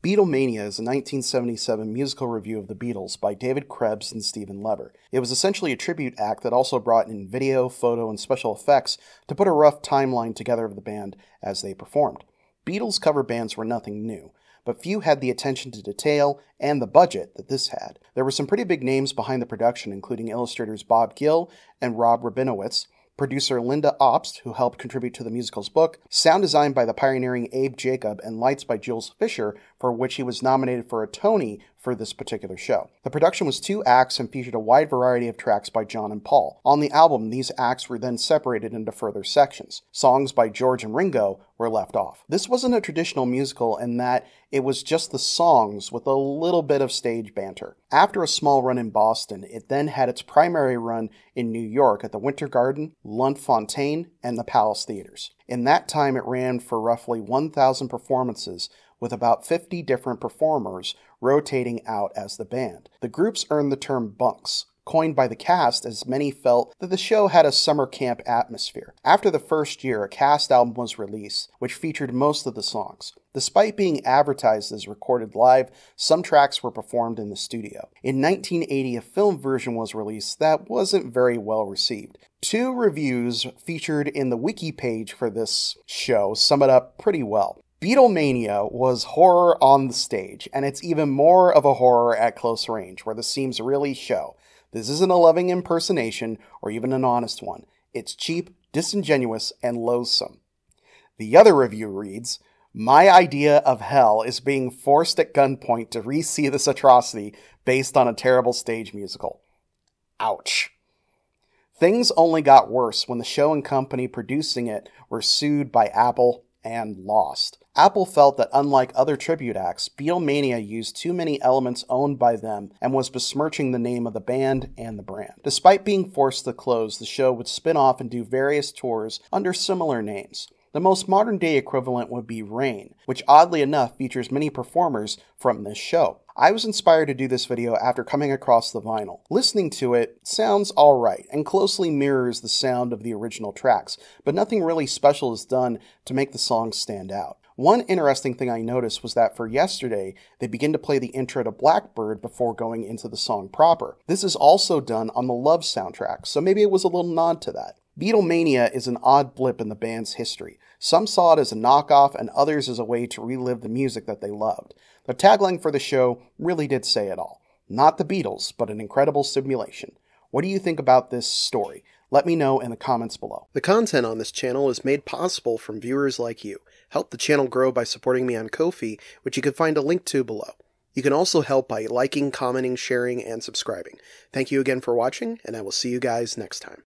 Beatlemania is a 1977 musical review of the Beatles by David Krebs and Stephen Lever. It was essentially a tribute act that also brought in video, photo, and special effects to put a rough timeline together of the band as they performed. Beatles cover bands were nothing new, but few had the attention to detail and the budget that this had. There were some pretty big names behind the production, including illustrators Bob Gill and Rob Rabinowitz, producer Linda Obst, who helped contribute to the musical's book, sound design by the pioneering Abe Jacob, and lights by Jules Fisher, for which he was nominated for a Tony for this particular show. The production was 2 acts and featured a wide variety of tracks by John and Paul. On the album, these acts were then separated into further sections. Songs by George and Ringo were left off. This wasn't a traditional musical in that it was just the songs with a little bit of stage banter. After a small run in Boston, it then had its primary run in New York at the Winter Garden, Lunt-Fontanne, and the Palace Theaters. In that time, it ran for roughly 1,000 performances, with about 50 different performers rotating out as the band. The groups earned the term bunks, coined by the cast as many felt that the show had a summer camp atmosphere. After the first year, a cast album was released, which featured most of the songs. Despite being advertised as recorded live, some tracks were performed in the studio. In 1980, a film version was released that wasn't very well received. 2 reviews featured in the wiki page for this show sum it up pretty well. Beatlemania was horror on the stage, and it's even more of a horror at close range, where the seams really show. This isn't a loving impersonation, or even an honest one. It's cheap, disingenuous, and loathsome. The other review reads, "My idea of hell is being forced at gunpoint to re-see this atrocity based on a terrible stage musical." Ouch. Things only got worse when the show and company producing it were sued by Apple and lost. Apple felt that unlike other tribute acts, Beatlemania used too many elements owned by them and was besmirching the name of the band and the brand. Despite being forced to close, the show would spin off and do various tours under similar names. The most modern-day equivalent would be Rain, which oddly enough features many performers from this show. I was inspired to do this video after coming across the vinyl. Listening to it sounds alright and closely mirrors the sound of the original tracks, but nothing really special is done to make the songs stand out. One interesting thing I noticed was that for Yesterday, they begin to play the intro to Blackbird before going into the song proper. This is also done on the Love soundtrack, so maybe it was a little nod to that. Beatlemania is an odd blip in the band's history. Some saw it as a knockoff and others as a way to relive the music that they loved. The tagline for the show really did say it all. Not the Beatles, but an incredible simulation. What do you think about this story? Let me know in the comments below. The content on this channel is made possible from viewers like you. Help the channel grow by supporting me on Ko-fi, which you can find a link to below. You can also help by liking, commenting, sharing, and subscribing. Thank you again for watching, and I will see you guys next time.